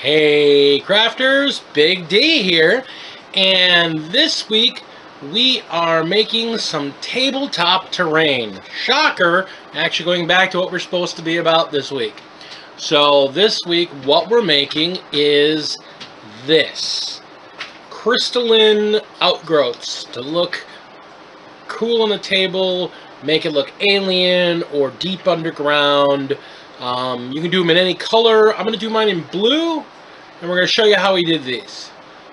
Hey crafters, Big D here, and this week we are making some tabletop terrain. Shocker, actually going back to what we're supposed to be about this week. So this week what we're making is this. Crystalline outgrowths to look cool on the table, make it look alien or deep underground. You can do them in any color. I'm going to do mine in blue, and we're going to show you how we did these.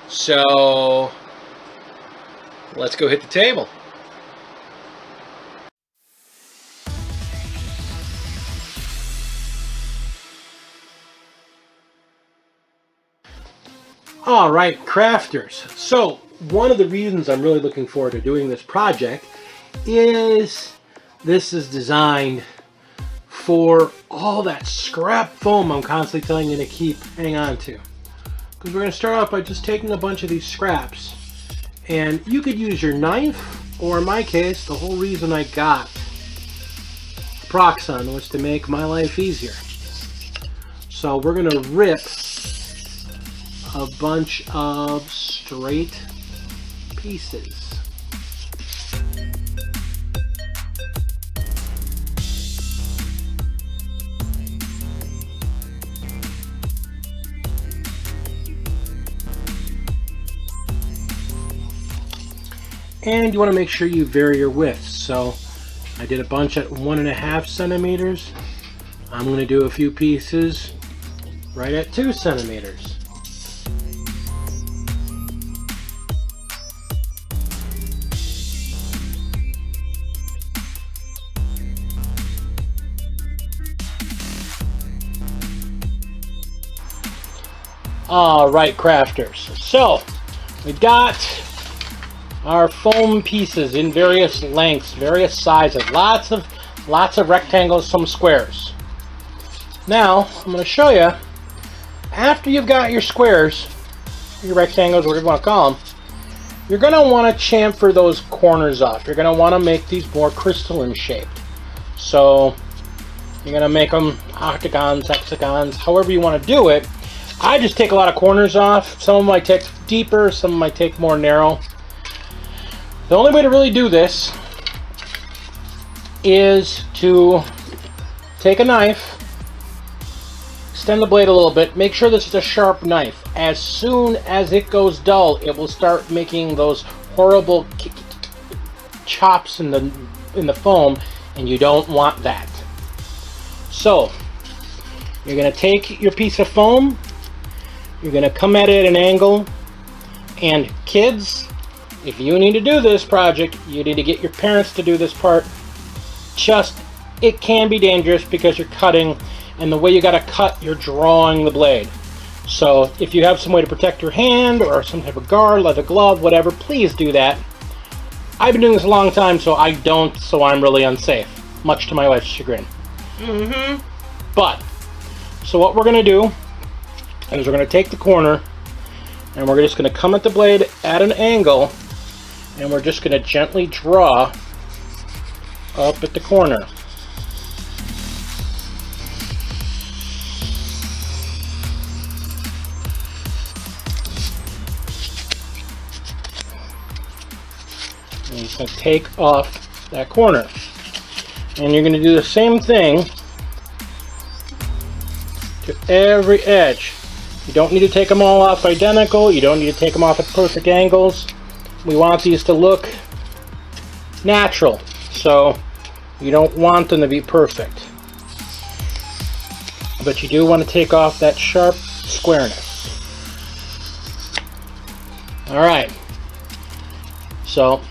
So let's go hit the table. All right, crafters. So one of the reasons I'm really looking forward to doing this project is this is designed for all that scrap foam I'm constantly telling you to keep hang on to. Because we're going to start off by just taking a bunch of these scraps, and you could use your knife, or in my case, the whole reason I got Proxon was to make my life easier. So we're going to rip a bunch of straight pieces. And you want to make sure you vary your widths. So I did a bunch at 1.5 centimeters. I'm going to do a few pieces right at 2 centimeters. All right, crafters. So we've got our foam pieces in various lengths, various sizes, lots of rectangles, some squares. Now I'm going to show you, after you've got your squares, your rectangles, whatever you want to call them, you're going to want to chamfer those corners off. You're going to want to make these more crystalline shaped. So you're going to make them octagons, hexagons, however you want to do it. I just take a lot of corners off. Some of them might take deeper, some might take more narrow. The only way to really do this is to take a knife, extend the blade a little bit, make sure this is a sharp knife. As soon as it goes dull, it will start making those horrible chops in the foam, and you don't want that. So you're going to take your piece of foam, you're going to come at it at an angle, and kids, if you need to do this project, you need to get your parents to do this part. It can be dangerous because you're cutting, and the way you got to cut, you're drawing the blade. So if you have some way to protect your hand or some type of guard, leather glove, whatever, please do that. I've been doing this a long time, so I don't, so I'm really unsafe, much to my wife's chagrin. But, so what we're going to do is we're going to take the corner, and we're just going to come at the blade at an angle, and we're just going to gently draw up at the corner. And you're just going to take off that corner. And you're going to do the same thing to every edge. You don't need to take them all off identical. You don't need to take them off at perfect angles. We want these to look natural, so you don't want them to be perfect. But you do want to take off that sharp squareness. Alright, so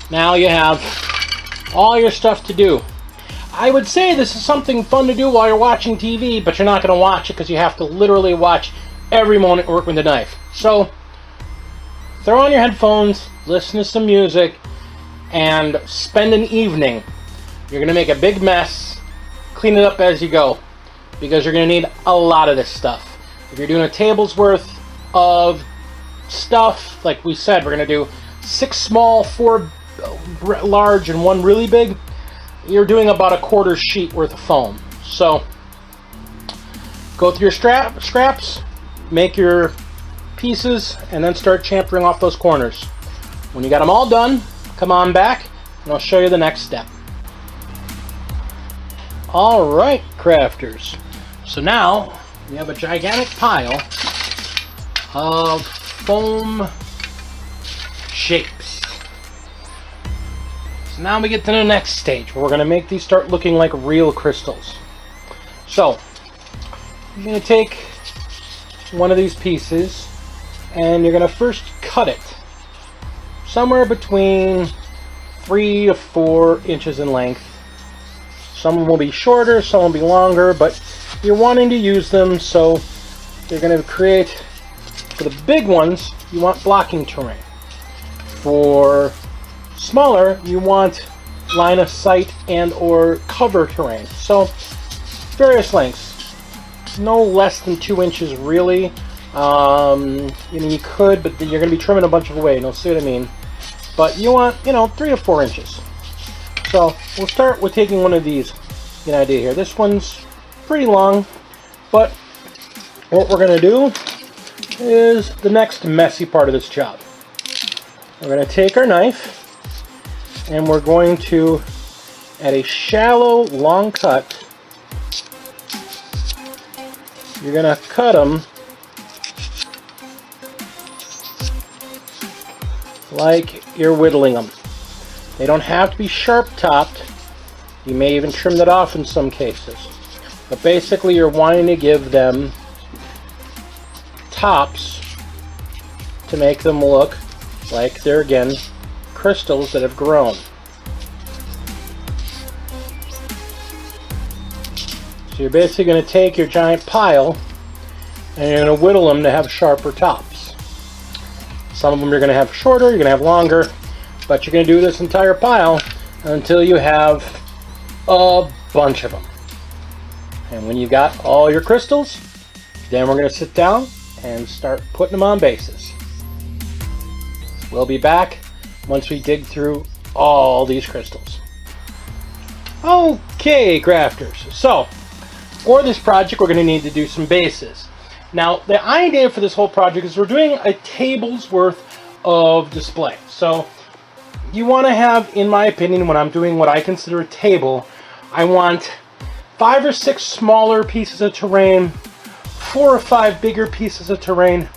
now you have all your stuff to do. I would say this is something fun to do while you're watching TV, but you're not going to watch it because you have to literally watch every moment work with the knife. So throw on your headphones, listen to some music, and spend an evening. You're going to make a big mess. Clean it up as you go, because you're going to need a lot of this stuff. If you're doing a table's worth of stuff, like we said, we're going to do 6 small, 4 large, and 1 really big. You're doing about a 1/4 sheet worth of foam. So go through your scraps, make your pieces and then start chamfering off those corners. When you got them all done, come on back and I'll show you the next step. Alright, crafters. So now we have a gigantic pile of foam shapes. So now we get to the next stage where we're going to make these start looking like real crystals. So you're going to take one of these pieces and you're going to first cut it somewhere between 3 to 4 inches in length. Some will be shorter, some will be longer, but you're wanting to use them, so you're going to create, for the big ones, you want blocking terrain. For smaller, you want line of sight and or cover terrain. So various lengths, no less than 2 inches really. You could, but you're going to be trimming a bunch of away, you'll see what I mean. But you want, 3 to 4 inches. So we'll start with taking one of these. Get an idea here. This one's pretty long, but what we're going to do is the next messy part of this job. We're going to take our knife and we're going to, at a shallow, long cut, you're going to cut them like you're whittling them. They don't have to be sharp topped. You may even trim that off in some cases. But basically you're wanting to give them tops to make them look like they're, again, crystals that have grown. So you're basically going to take your giant pile and you're going to whittle them to have sharper tops. Some of them you're going to have shorter, you're going to have longer, but you're going to do this entire pile until you have a bunch of them. And when you've got all your crystals, then we're going to sit down and start putting them on bases. We'll be back once we dig through all these crystals. Okay, crafters. So, for this project, we're going to need to do some bases. Now, the idea for this whole project is we're doing a table's worth of display. So, you want to have, in my opinion, when I'm doing what I consider a table, I want 5 or 6 smaller pieces of terrain, 4 or 5 bigger pieces of terrain,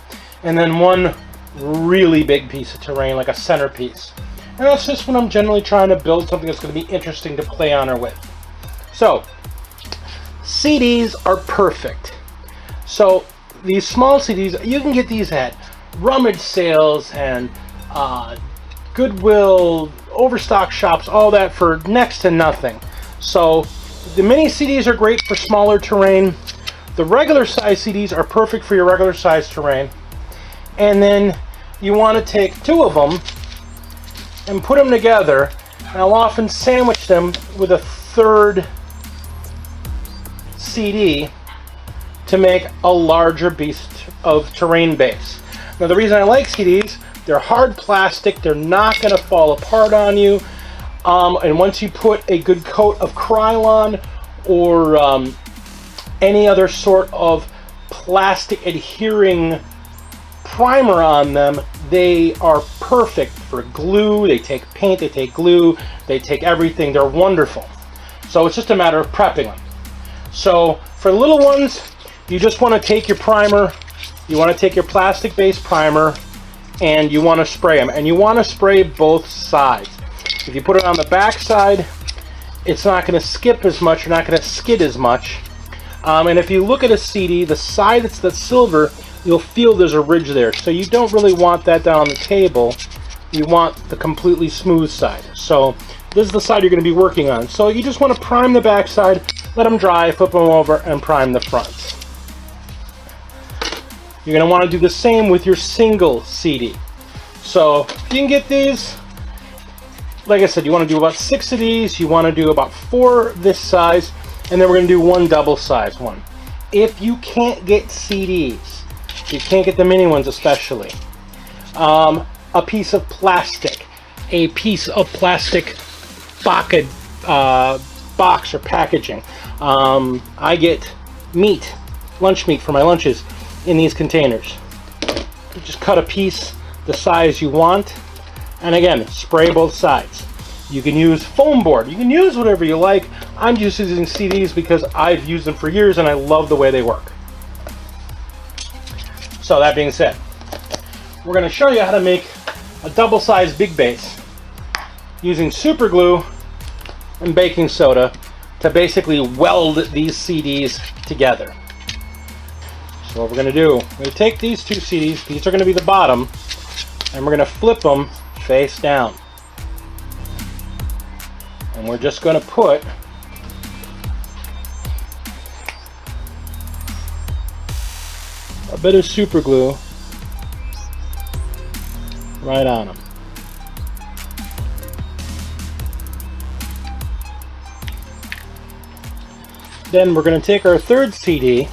and then one really big piece of terrain, like a centerpiece. And that's just when I'm generally trying to build something that's going to be interesting to play on or with. So, CDs are perfect. So, these small CDs, you can get these at rummage sales and Goodwill, overstock shops, all that for next to nothing. So the mini CDs are great for smaller terrain. The regular size CDs are perfect for your regular size terrain. And then you want to take 2 of them and put them together. And I'll often sandwich them with a 3rd CD to make a larger piece of terrain base. Now the reason I like CDs, they're hard plastic, they're not going to fall apart on you, and once you put a good coat of Krylon or any other sort of plastic adhering primer on them, they are perfect for glue. They take paint, they take glue, they take everything. They're wonderful. So it's just a matter of prepping them. So for little ones, you just want to take your primer, you want to take your plastic based primer, and you want to spray them. And you want to spray both sides. If you put it on the back side, it's not going to skip as much, you're not going to skid as much. And if you look at a CD, the side that's the silver, you'll feel there's a ridge there. So you don't really want that down on the table. You want the completely smooth side. So this is the side you're going to be working on. So you just want to prime the back side, let them dry, flip them over, and prime the fronts. You're going to want to do the same with your single CD. So if you can get these, like I said, you want to do about 6 of these, you want to do about 4 this size, and then we're going to do 1 double size one. If you can't get CDs, you can't get the mini ones especially, a piece of plastic, a piece of plastic box or packaging. I get meat, lunch meat for my lunches, in these containers. You just cut a piece the size you want, and again, spray both sides. You can use foam board. You can use whatever you like. I'm just using CDs because I've used them for years and I love the way they work. So that being said, we're going to show you how to make a double-sized big base using super glue and baking soda to basically weld these CDs together. So what we're going to do, we're going to take these two CDs, these are going to be the bottom, and we're going to flip them face down. And we're just going to put a bit of super glue right on them. Then we're going to take our third CD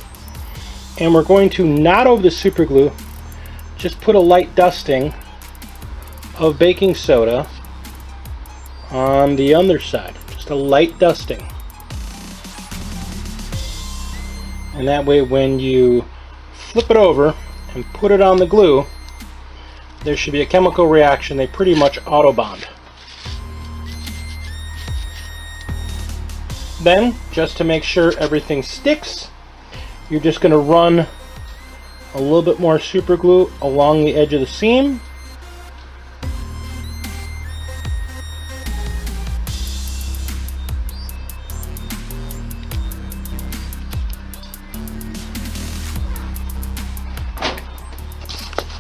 and we're going to, not over the super glue, just put a light dusting of baking soda on the underside. Just a light dusting. And that way when you flip it over and put it on the glue, there should be a chemical reaction. They pretty much auto bond. Then, just to make sure everything sticks, you're just going to run a little bit more super glue along the edge of the seam.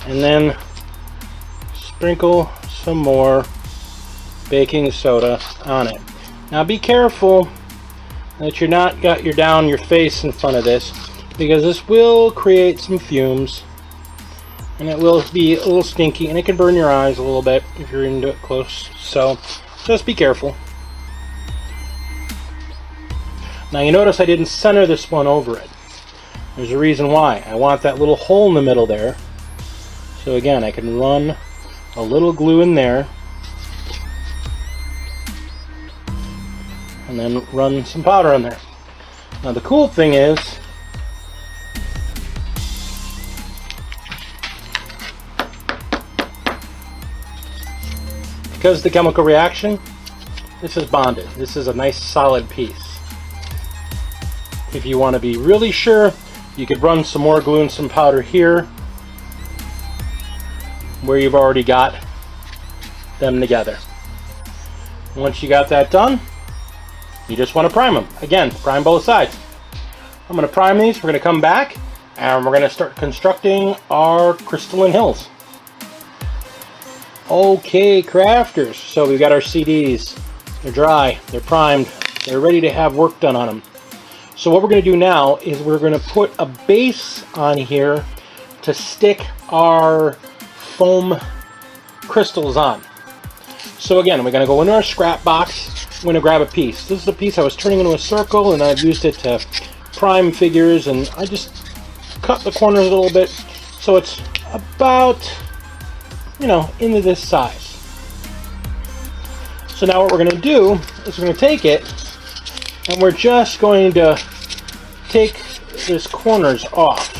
And then sprinkle some more baking soda on it. Now be careful that you're not got your face in front of this, because this will create some fumes and it will be a little stinky and it can burn your eyes a little bit if you're into it close. So just be careful. Now you notice I didn't center this one over it. There's a reason why. I want that little hole in the middle there. So again, I can run a little glue in there and then run some powder in there. Now the cool thing is, because of the chemical reaction, this is bonded. This is a nice solid piece. If you want to be really sure, you could run some more glue and some powder here where you've already got them together. Once you got that done, you just want to prime them. Again, prime both sides. I'm going to prime these. We're going to come back and we're going to start constructing our crystalline hills. Okay, crafters. So we've got our CDs. They're dry, they're primed, they're ready to have work done on them. So what we're going to do now is we're going to put a base on here to stick our foam crystals on. So again, we're going to go into our scrap box. I'm going to grab a piece. This is a piece I was turning into a circle, and I've used it to prime figures, and I just cut the corners a little bit so it's about, into this size. So now what we're going to do is we're going to take it and we're just going to take this corners off.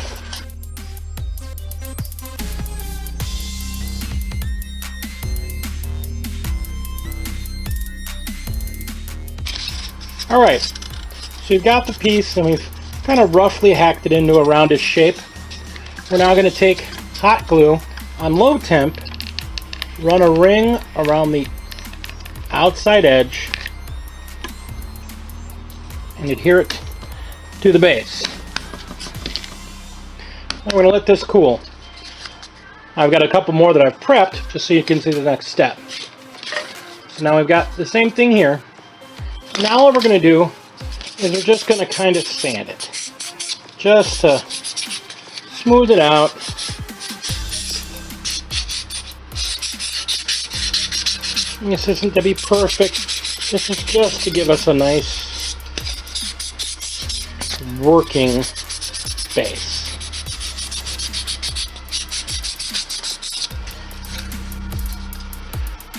Alright, so you've got the piece and we've kind of roughly hacked it into a roundish shape. We're now going to take hot glue on low temp, run a ring around the outside edge, and adhere it to the base. I'm going to let this cool. I've got a couple more that I've prepped just so you can see the next step. So now we've got the same thing here. Now what we're going to do is we're just going to kind of sand it, just to smooth it out. This isn't to be perfect. This is just to give us a nice working base.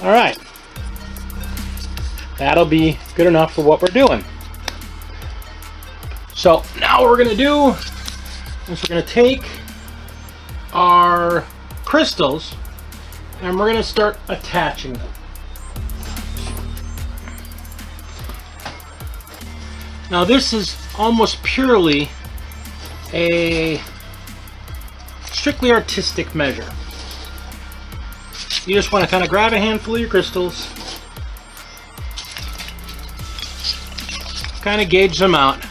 All right. That'll be good enough for what we're doing. So now what we're going to do is we're going to take our crystals, and we're going to start attaching them. Now this is almost purely a strictly artistic measure. You just want to kind of grab a handful of your crystals, kind of gauge them out.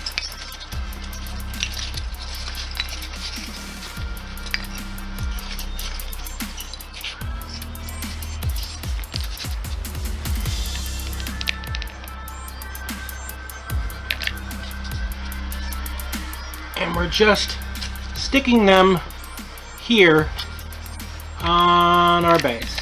And we're just sticking them here on our base.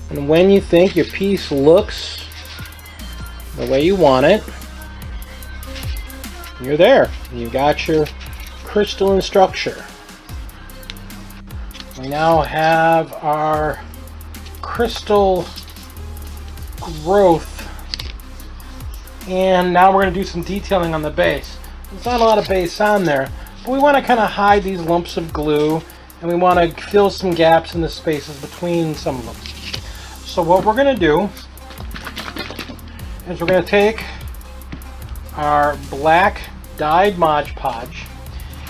And when you think your piece looks the way you want it, you're there. You got your crystalline structure. We now have our crystal growth, and now we're going to do some detailing on the base. There's not a lot of base on there, but we want to kind of hide these lumps of glue, and we want to fill some gaps in the spaces between some of them. So what we're going to do is we're going to take our black dyed Mod Podge,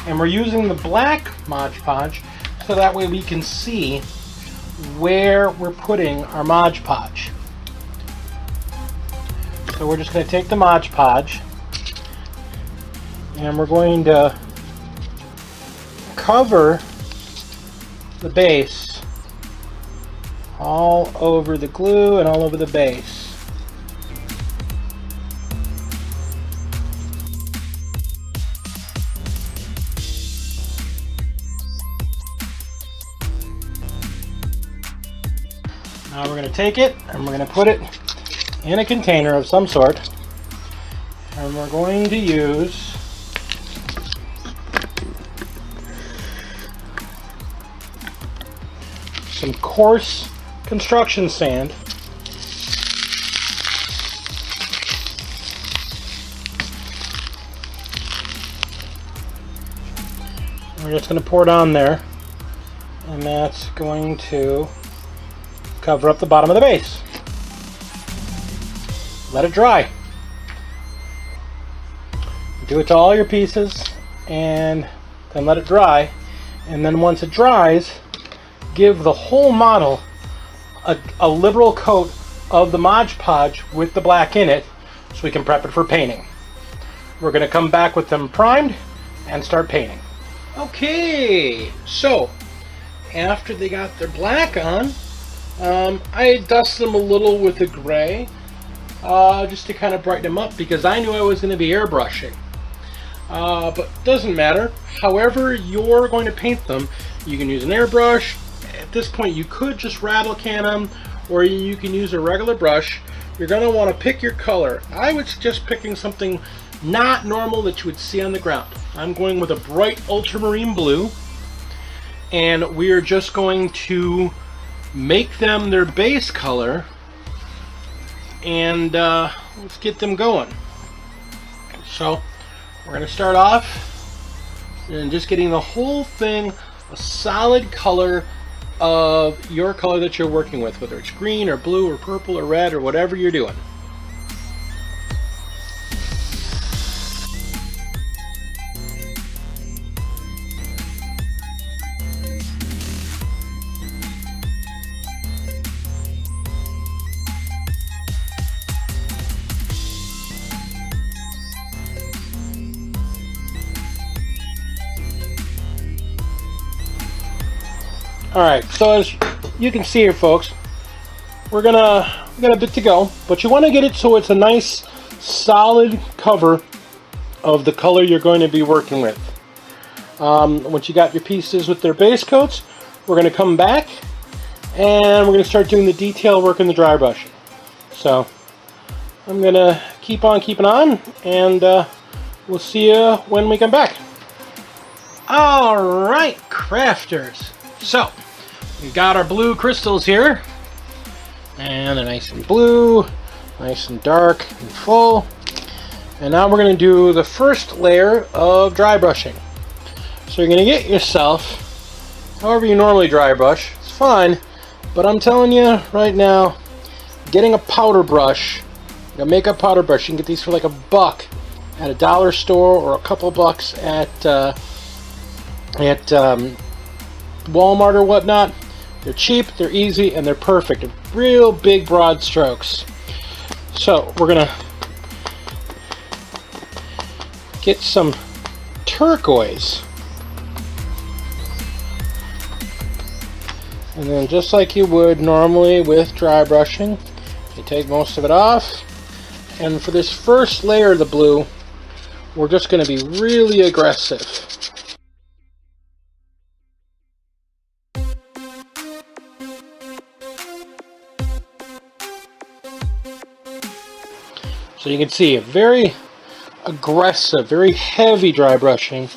and we're using the black Mod Podge so that way we can see where we're putting our Mod Podge. So we're just going to take the Mod Podge and we're going to cover the base all over the glue and all over the base. Now we're going to take it and we're going to put it in a container of some sort, and we're going to use some coarse construction sand. We're just going to pour it on there, and that's going to cover up the bottom of the base. Let it dry. Do it to all your pieces and then let it dry, and then once it dries, give the whole model a liberal coat of the Mod Podge with the black in it so we can prep it for painting. We're going to come back with them primed and start painting. Okay, so after they got their black on, I dusted them a little with the gray just to kind of brighten them up, because I knew I was going to be airbrushing. But doesn't matter. However you're going to paint them, you can use an airbrush. At this point you could just rattle can them, or you can use a regular brush. You're going to want to pick your color. I would suggest picking something not normal that you would see on the ground. I'm going with a bright ultramarine blue, and we are just going to make them their base color, and let's get them going. So we're going to start off and just getting the whole thing a solid color of your color that you're working with, whether it's green or blue or purple or red or whatever you're doing. Alright, so as you can see here, folks, we got a bit to go, but you want to get it so it's a nice solid cover of the color you're going to be working with. Once you got your pieces with their base coats, we're going to come back and we're going to start doing the detail work in the dry brushing. So I'm going to keep on keeping on, and we'll see you when we come back. Alright, crafters. So, we've got our blue crystals here. And they're nice and blue, nice and dark and full. And now we're going to do the first layer of dry brushing. So you're going to get yourself, however you normally dry brush, it's fine. But I'm telling you right now, getting a powder brush, a makeup powder brush, you can get these for like $1 at a dollar store or a couple bucks at Walmart or whatnot. They're cheap, they're easy, and they're perfect. They're real big, broad strokes. So we're gonna get some turquoise. And then just like you would normally with dry brushing, you take most of it off. And for this first layer of the blue, we're just going to be really aggressive. So you can see a very aggressive, very heavy dry brushing.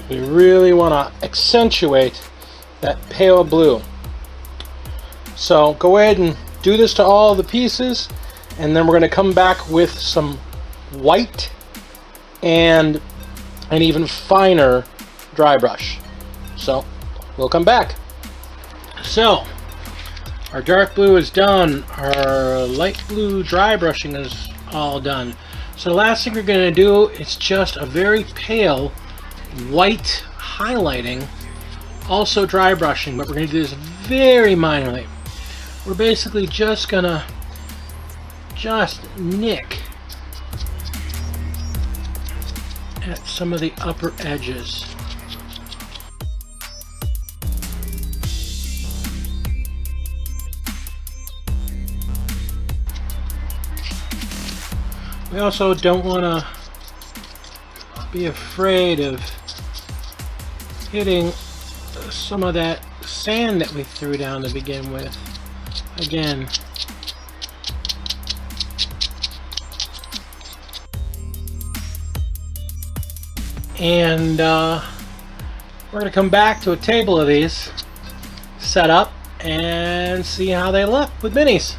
We really want to accentuate that pale blue. So go ahead and do this to all the pieces, and then we're going to come back with some white and an even finer dry brush. So we'll come back. So our dark blue is done, our light blue dry brushing is all done. So the last thing we're going to do is just a very pale white highlighting, also dry brushing, but we're going to do this very minorly. We're basically just going to nick at some of the upper edges. We also don't want to be afraid of hitting some of that sand that we threw down to begin with. Again, and we're going to come back to a table of these, set up, and see how they look with minis.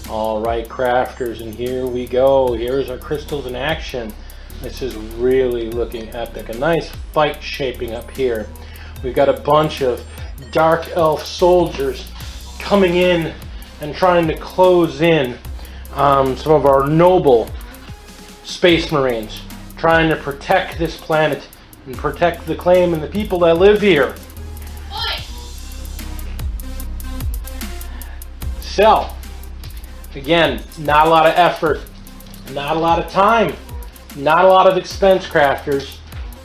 Alright, crafters, and here we go. Here's our crystals in action. This is really looking epic. A nice fight shaping up here. We've got a bunch of dark elf soldiers coming in and trying to close in some of our noble space marines, trying to protect this planet and protect the claim and the people that live here. So, again, not a lot of effort, not a lot of time, not a lot of expense, crafters,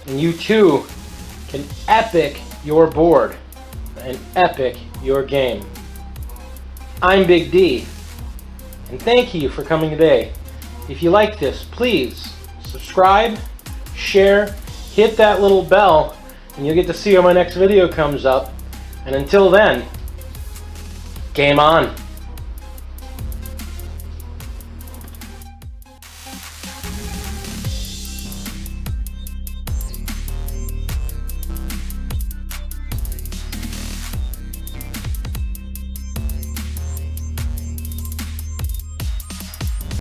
and you too can epic your board and epic your game. I'm Big D, and thank you for coming today. If you like this, please subscribe, share, hit that little bell, and you'll get to see when my next video comes up. And until then, game on.